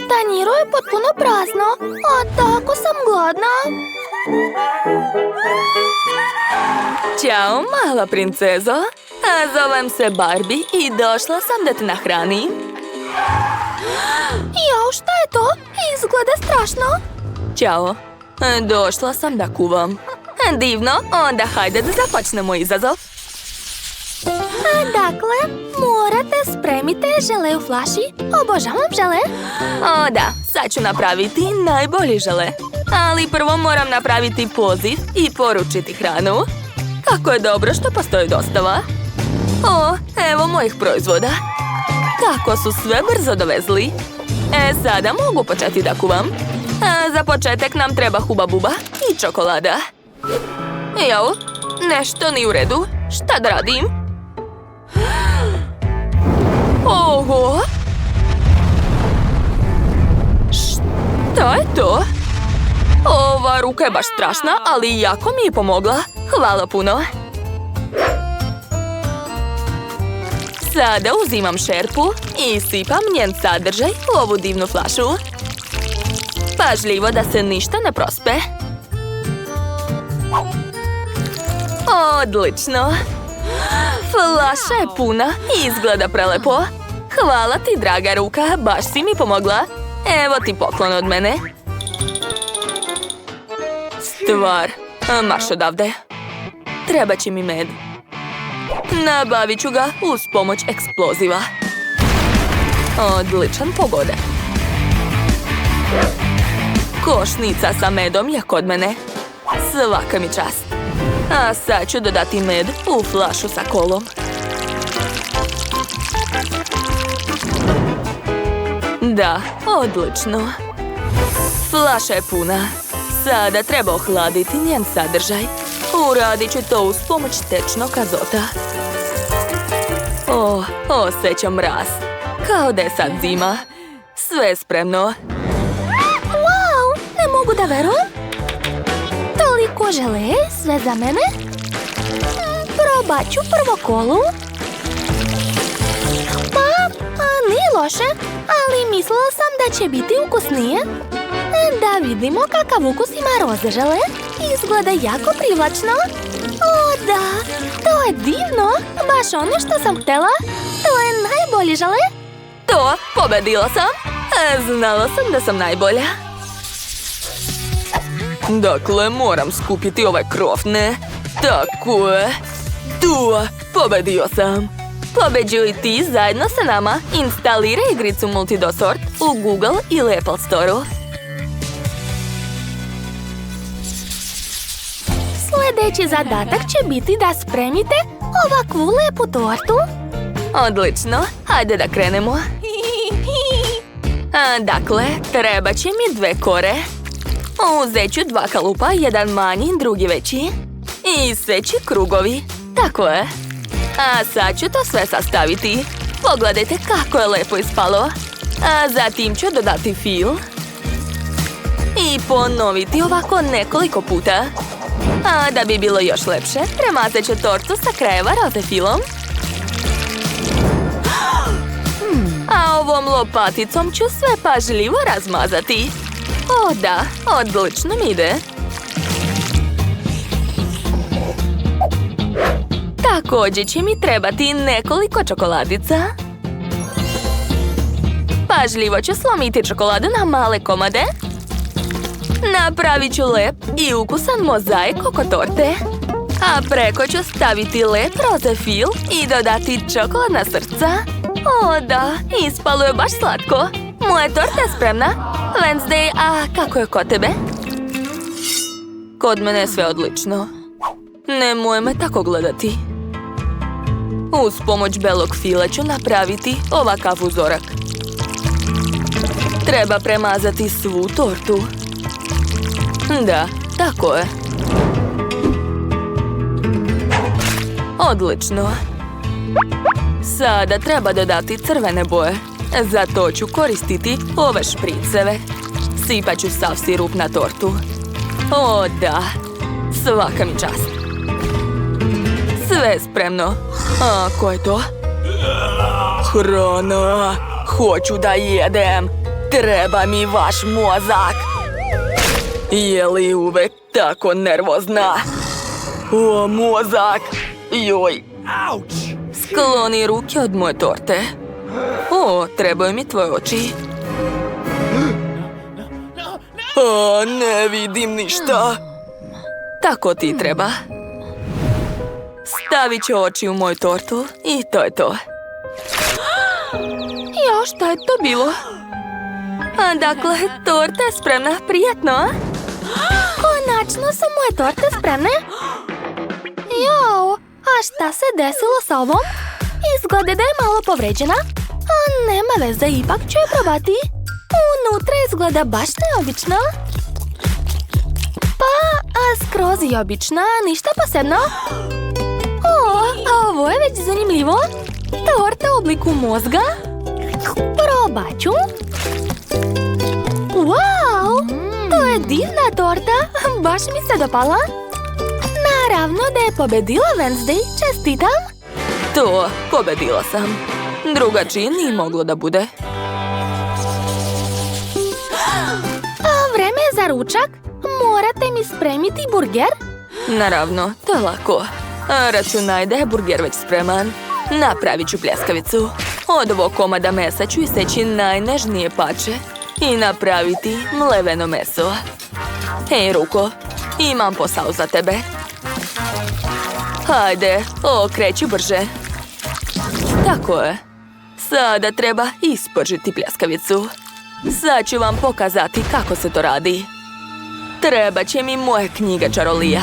U tanjiru je potpuno prazno, a tako sam gladna. Ćao, mala princezo. Zovem se Barbie i došla sam da te nahranim. Jao, šta je to? Izgleda strašno. Ćao, došla sam da kuvam. Divno, onda hajde da započnemo izazov. Dakle, morate spremiti žele u flaši. Obožavam žele. O da, sad ću napraviti najbolji žele. Ali prvo moram napraviti poziv i poručiti hranu. Kako je dobro što postoji dostava. O, evo mojih proizvoda. Kako su sve brzo dovezli. Sada mogu početi da kuvam. Za početak nam treba Huba Buba i čokolada. Jao, nešto nije u redu. Šta da radim? Oho! Šta je to? Ova ruka je baš strašna, ali jako mi je pomogla. Hvala puno. Sada uzimam šerpu i sipam njen sadržaj u ovu divnu flašu. Pažljivo da se ništa ne prospe. Odlično! Flaša je puna i izgleda prelepo. Hvala ti, draga ruka, baš si mi pomogla. Evo ti poklon od mene. Stvar, marš odavde. Treba će mi med. Nabavit ću ga uz pomoć eksploziva. Odličan pogodak. Košnica sa medom je kod mene. Svaka mi čast. A sad ću dodati med u flašu sa kolom. Da, odlično. Flaša je puna. Sada treba ohladiti njen sadržaj. Uradit ću to uz pomoć tečnog azota. Osjećam mraz. Kao da je sad zima. Sve je spremno. Wow, ne mogu da verujem. Toliko žele, sve za mene. Probat ću prvo kolu. Nije loše, ali mislila sam da će biti ukusnije. Da vidimo kakav ukus ima roze žele. Izgleda jako privlačno. O da, to je divno. Baš ono što sam htjela. To je najbolji žele. To, pobedila sam. Znala sam da sam najbolja. Dakle, moram skupiti ovaj krofne. Tako je. Tu, pobedio sam. Pobeđuj ti zajedno sa nama. Instaliraj igricu Multidosort u Google ili Apple Store-u. Sljedeći zadatak će biti da spremite ovakvu lepu tortu. Odlično, hajde da krenemo. Dakle, treba će mi 2 kore. Uzet ću 2 kalupa, jedan manji, drugi veći. I seći krugovi. Tako je. A sad ću to sve sastaviti. Pogledajte kako je lepo ispalo. A zatim ću dodati fil. I ponoviti ovako nekoliko puta. A da bi bilo još lepše, premazat ću tortu sa krajeva roze filom. A ovom lopaticom ću sve pažljivo razmazati. O da, odlično mi ide. Također će mi trebati nekoliko čokoladica. Pažljivo ću slomiti čokoladu na male komade. Napravit ću lep i ukusan mozaik oko torte. A preko ću staviti lep roze fil i dodati čokoladna srca. O da, ispalo je baš slatko. Moja torta je spremna. Wednesday, a kako je kod tebe? Kod mene je sve odlično. Nemoj me tako gledati. Uz pomoć belog fila ću napraviti ovakav uzorak. Treba premazati svu tortu. Da, tako je. Odlično. Sada treba dodati crvene boje. Za to ću koristiti ove špriceve. Sipat ću sav sirup na tortu. O da, svaka mi čast. Sve je spremno. A ko je to? Hrana. Hoću da jedem. Treba mi vaš mozak. Je li uvek tako nervozna? O, mozak! Joj! Skloni ruke od moje torte. O, trebaju mi tvoje oči. O, ne vidim ništa. Tako ti treba. Stavit ću oči u moju tortu i to je to. Jo, šta je to bilo? Dakle, torta je spremna. Prijatno, a? Konačno su moje torte spremne. Jo, a šta se desilo sa ovom? Izgleda da je malo povređena. A nema veze, ipak ću je probati. Unutra izgleda baš neobično. Pa, skroz i obična, ništa posebno. O, a ovo je već zanimljivo. Torta u obliku mozga. Probat ću. Wow, to je divna torta. Baš mi se dopala. Naravno da je pobedila Wednesday. Čestitam. To, pobedila sam. Drugačije nije moglo da bude. Vreme je za ručak. Morate mi spremiti burger. Naravno, to je lako. Računaj da je burger već spreman. Napravit ću pljeskavicu. Od ovog komada mesa ću iseći najnežnije pače i napraviti mleveno meso. Hej, Ruko, imam posao za tebe. Hajde, okreći brže. Tako je. Sada treba ispržiti pljeskavicu. Sad ću vam pokazati kako se to radi. Treba će mi moja knjiga čarolija.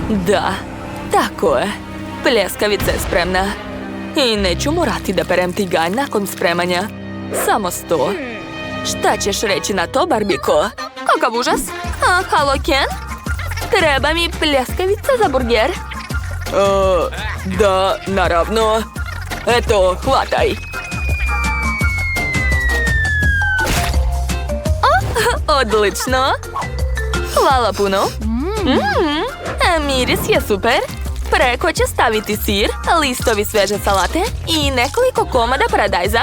Da, tako je. Pljeskavica je spremna. I neću morati da perem tiganj nakon spremanja. Samo 100. Šta ćeš reći na to, Barbiko? Kakav užas? Halo, Ken? Treba mi pljeskavica za burger. Da, naravno. Eto, hvataj. Odlično. Hvala puno. Miris je super. Preko će staviti sir, listovi sveže salate i nekoliko komada paradajza.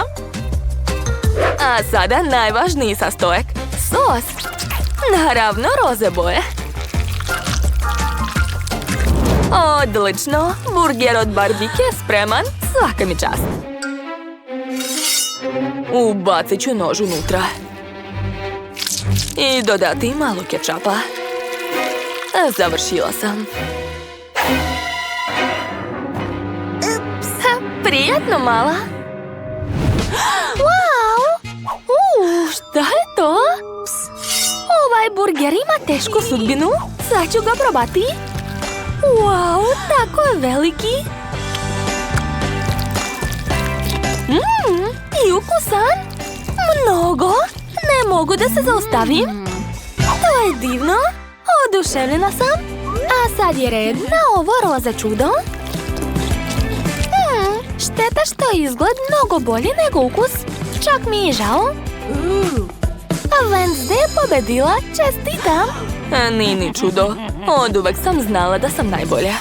A sada najvažniji sastojak. Sos. Naravno, roze boje. Odlično. Burger od Barbike je spreman. Svaka mi čast. Ubacit ću nož unutra. I dodati malo kečapa. Završila sam. Prijatno, mala. Wow! Šta je to? Ovaj burger ima tešku sudbinu. Sad ću ga probati. Wow, tako je veliki. I ukusan. Mnogo. Ne mogu da se zaustavim. To je divno. Oduševljena sam. A sad je red na ovo roze čudo. Šteta što je izgled mnogo bolji nego ukus. Čak mi je žao. Wednesday je pobedila. Čestitam. Nije ni čudo. Oduvek sam znala da sam najbolja.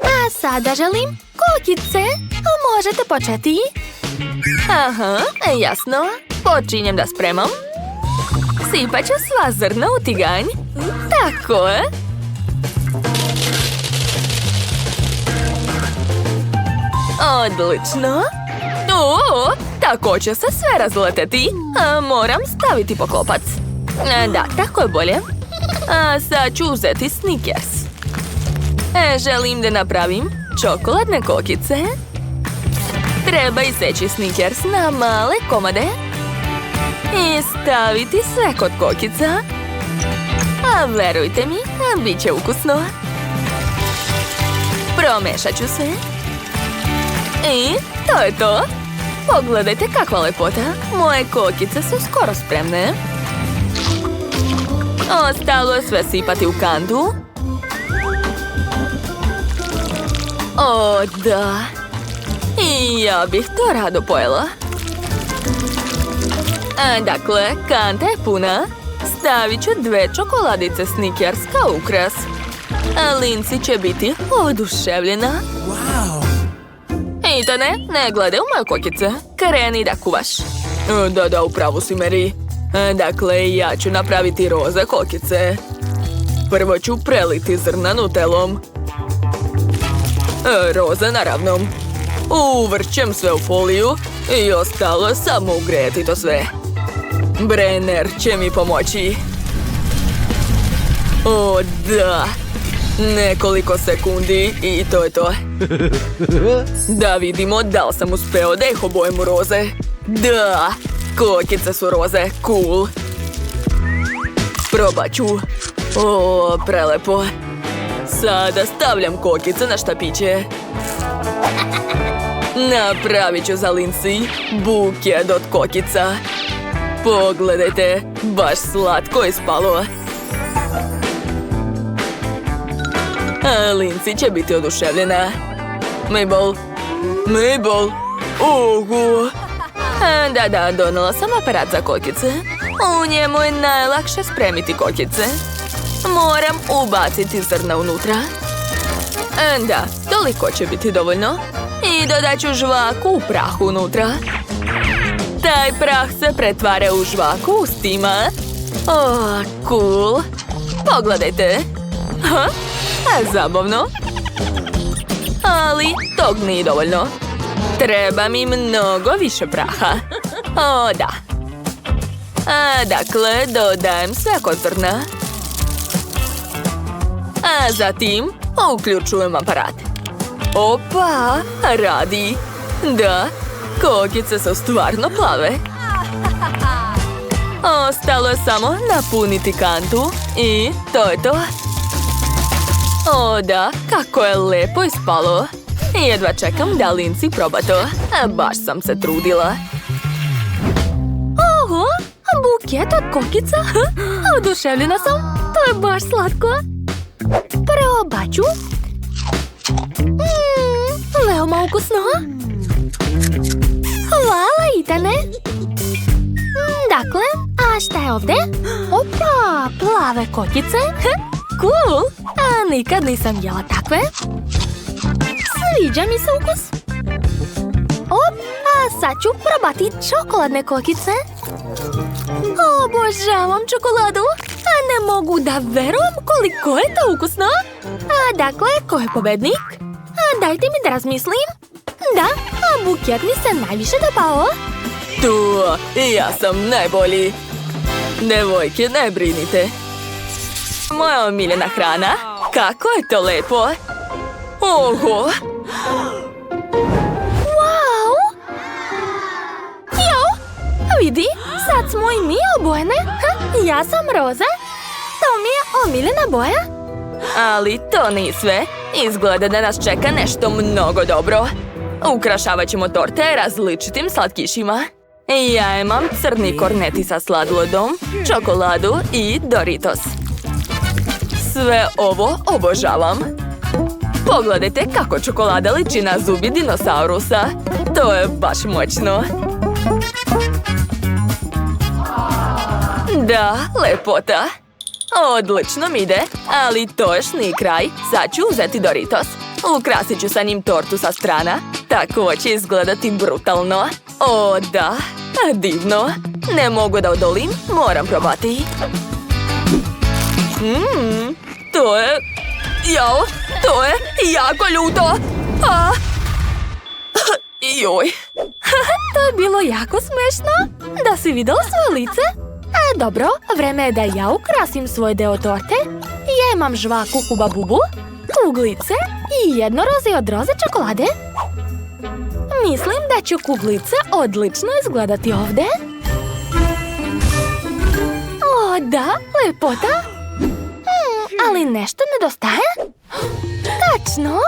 A sada želim kokice. Možete početi. Aha, jasno. Počinjem da spremam. Sipat ću sva zrna u tiganj. Tako je. Odlično. O, tako će se sve razleteti. Moram staviti poklopac. Da, tako je bolje. Sad ću uzeti Snickers. Želim da napravim čokoladne kokice. Treba iseći Snickers na male komade i staviti sve kod kokica. A verujte mi, bit će ukusno. Promešat ću sve. I to je to. Pogledajte kakva lepota. Moje kokice su skoro spremne. Ostalo je sve sipati u kantu. O, da. I ja bih to rado pojela. Dakle, kanta je puna. Stavit ću 2 čokoladice Snickers kao ukras. Lindsay će biti oduševljena. Etane, ne gledaj u moje kokice. Kreni da kuvaš. Da, upravo si, Mary. Dakle, ja ću napraviti roze kokice. Prvo ću preliti zrna nutelom. Roze naravno. Uvrćem sve u foliju i ostalo samo ugrejati to sve. Brenner će mi pomoći. O, da. Nekoliko sekundi i to je to. Da vidimo da li sam uspeo da ih obojem u roze. Da, kokice su roze, cool. Probat ću. O, prelepo. Sada stavljam kokice na štapiće. Napravit ću za Lindsay buket od kokica. Pogledajte, baš slatko ispalo. Lindsay će biti oduševljena. Mabel. Oho. Da, donela sam aparat za kokice. U njemu je najlakše spremiti kokice. Moram ubaciti zrna unutra. Da, toliko će biti dovoljno. I dodat ću žvaku u prahu unutra. Taj prah se pretvara u žvaku u stima. Cool. Pogledajte. Zabavno. Ali tog nije dovoljno. Treba mi mnogo više praha. Da. Dakle, dodajem svako zrna. Zatim uključujem aparat. Opa, radi. Da, kokice su stvarno plave. Ostalo je samo napuniti kantu i to je to. Da, kako je lepo ispalo. Jedva čekam da Lindsay proba to. Baš sam se trudila. Oho, buket od kokica. Oduševljena sam. To je baš slatko. Probat ću. Veoma ukusno. Hvala, Etane. Dakle, a šta je ovdje? Opa, plave kokice. Cool. Nikad nisam jela takve. Sviđa mi se ukus. Sad ću probati čokoladne kokice. Obožavam čokoladu. Ne mogu da verujem koliko je to ukusno. Dakle, ko je pobednik? Dajte mi da razmislim. Da, buket mi se najviše dopao. Tu, ja sam najbolji. Devojke, ne brinite. Moja omiljena hrana. Kako je to lepo. Oho. Wow. Jo, vidi, sad smo i mi obojene. Ja sam roza. To mi je omiljena boja. Ali to nije sve. Izgleda da nas čeka nešto mnogo dobro. Ukrašavat ćemo torte različitim slatkišima. Ja imam crni korneti sa sladoledom, čokoladu i Doritos. Sve ovo obožavam. Pogledajte kako čokolada liči na zubi dinosaurusa. To je baš moćno. Da, lepota. Odlično mi ide, ali to još nije kraj. Sad ću uzeti Doritos. Ukrasit ću sa njim tortu sa strana. Tako će izgledati brutalno. O, da, divno. Ne mogu da odolim, moram probati. To je... Jao, to je jako ljuto. Joj. To je bilo jako smešno. Da si vidjela svoje lice? Dobro, vreme je da ja ukrasim svoj deo torte. Ja imam žvaku Huba Bubu, kuglice i jedno roze od roze čokolade. Mislim da će kuglice odlično izgledati ovdje. O, da, lepota. Ali nešto nedostaje? Tačno.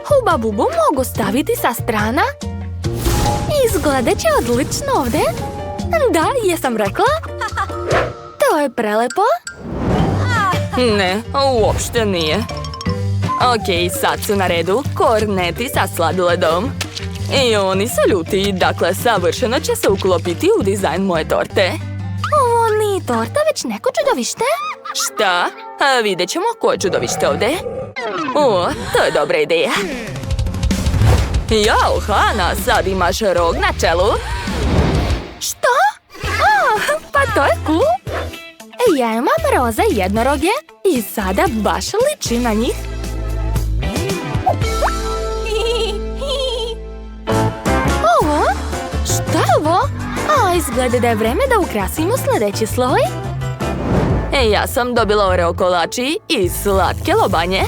Huba Bubu mogu staviti sa strana. Izgledat će odlično ovdje. Da, jesam rekla. To je prelepo. Ne, uopšte nije. Ok, sad su na redu korneti sa sladoledom. I oni su ljuti, dakle savršeno će se uklopiti u dizajn moje torte. Ovo nije torta, već neko čudovište. Šta? Vidjet ćemo koje čudovište ovdje. O, to je dobra ideja. Jao, Hana, sad imaš rog na čelu. Što? O, pa to je cool. Ja imam roze jednoroge i sada baš ličim na njih. Ovo? Šta je ovo? A, izgleda da je vreme da ukrasimo sljedeći sloj. Ja sam dobila oreo kolači i slatke lobanje.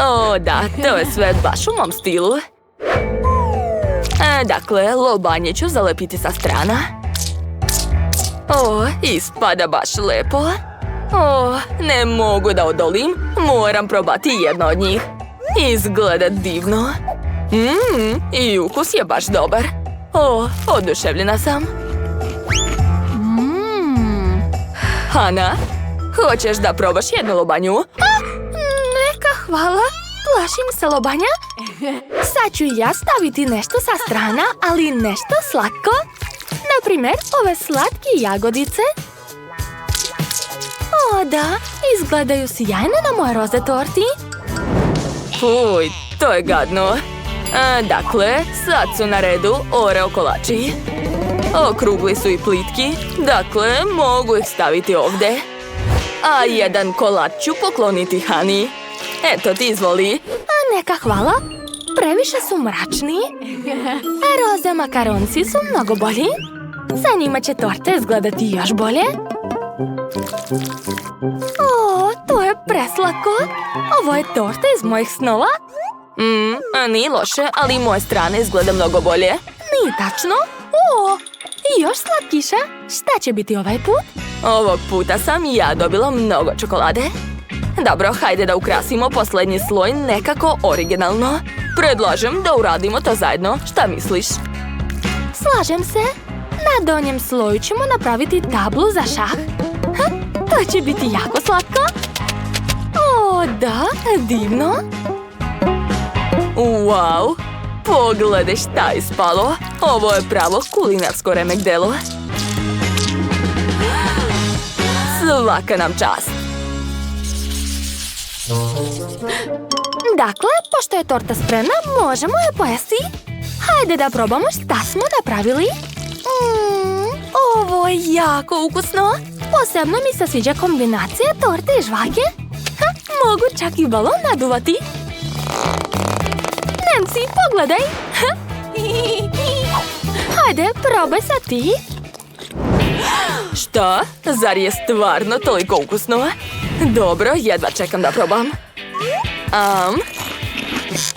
O, da, to je sve baš u mom stilu. Dakle, lobanje ću zalepiti sa strana. O, ispada baš lepo. O, ne mogu da odolim. Moram probati jedno od njih. Izgleda divno. I ukus je baš dobar. O, oduševljena sam. Hana, hoćeš da probaš jednu lobanju? Neka, hvala. Plašim se lobanja. Sad ću i ja staviti nešto sa strana, ali nešto slatko. Naprimjer, ove slatke jagodice. O, da, izgledaju sjajno na moje roze torti. Fuj, to je gadno. Dakle, sad su na redu oreo kolači. Okrugli su i plitki, dakle, mogu ih staviti ovdje. A jedan kolač ću pokloniti Hani. Eto ti, izvoli. Neka, hvala. Previše su mračni. A roze makaronci su mnogo bolji. Sa njima će torta izgledati još bolje. O, to je preslako. Ovo je torta iz mojih snova. Nije loše, ali moje strane izgleda mnogo bolje. Nije tačno. O, i još slatkiša. Šta će biti ovaj put? Ovog puta sam ja dobila mnogo čokolade. Dobro, hajde da ukrasimo posljednji sloj nekako originalno. Predlažem da uradimo to zajedno. Šta misliš? Slažem se. Na donjem sloju ćemo napraviti tablu za šah. To će biti jako slatko. O, da, divno. Wow, pogledaj šta je ispalo. Ovo je pravo kulinarsko remek delo. Svaka nam čast. Dakle, pošto je torta spremna, možemo je pojesti. Hajde da probamo šta smo napravili. Ovo je jako ukusno. Posebno mi se sviđa kombinacija torte i žvake. Mogu čak i balon naduvati. Nancy, pogledaj. Hajde, probaj sad ti. Šta? Zar je stvarno toliko ukusno? Dobro, jedva čekam da probam.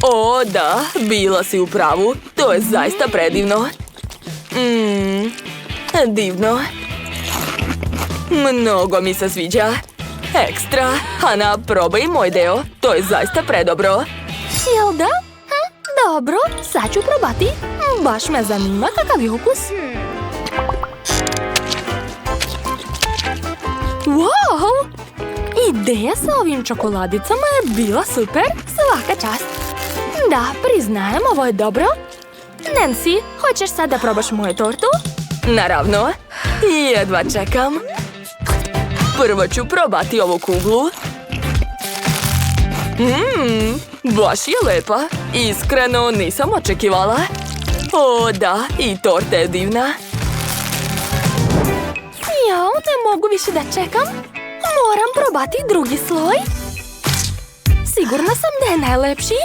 O, da, bila si u pravu. To je zaista predivno. Divno. Mnogo mi se sviđa. Ekstra. Hana, probaj moj deo. To je zaista predobro. Jel da? Dobro, sad ću probati. Baš me zanima kakav je ukus. Wow! Ideja sa ovim čokoladicama je bila super. Svaka čast. Da, priznajem, ovo je dobro. Nancy, hoćeš sad da probaš moju tortu? Naravno. Jedva čekam. Prvo ću probati ovu kuglu. Baš je lepa. Iskreno nisam očekivala. O, da, i torta je divna. Jao, ne mogu više da čekam. Moram probati drugi sloj. Sigurna sam da je najlepši.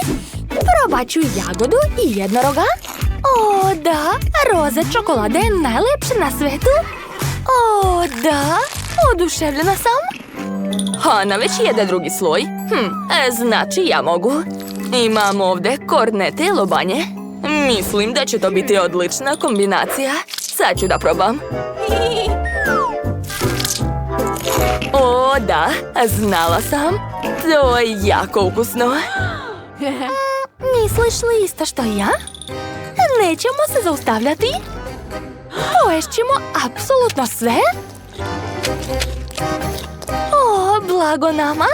Probat ću jagodu i jednoroga. O, da, roze čokolade je najlepše na svetu. O, da, oduševljena sam. Hana već jede drugi sloj. Znači ja mogu. Imam ovdje kornete i lobanje. Mislim da će to biti odlična kombinacija. Sad ću da probam. O, da, znala sam. To je jako ukusno. Misliš li isto što ja? Nećemo se zaustavljati. Poješćemo apsolutno sve. O, blago nama.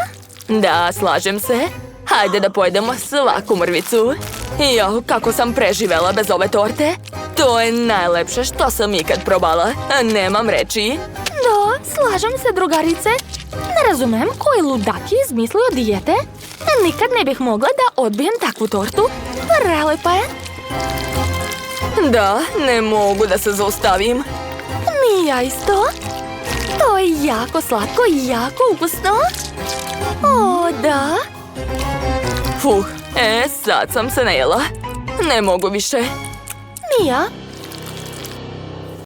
Da, slažem se. Hajde da pojedemo svaku mrvicu. Jo, kako sam preživela bez ove torte. To je najlepše što sam ikad probala. Nemam reči. Da, slažem se, drugarice. Ne razumem koji ludak je izmislio dijete. Nikad ne bih mogla da odbijem takvu tortu. Prelepa je. Da, ne mogu da se zaustavim. Ni ja isto. To je jako slatko i jako ukusno. O, da. Sad sam se najela. Ne mogu više. Mija,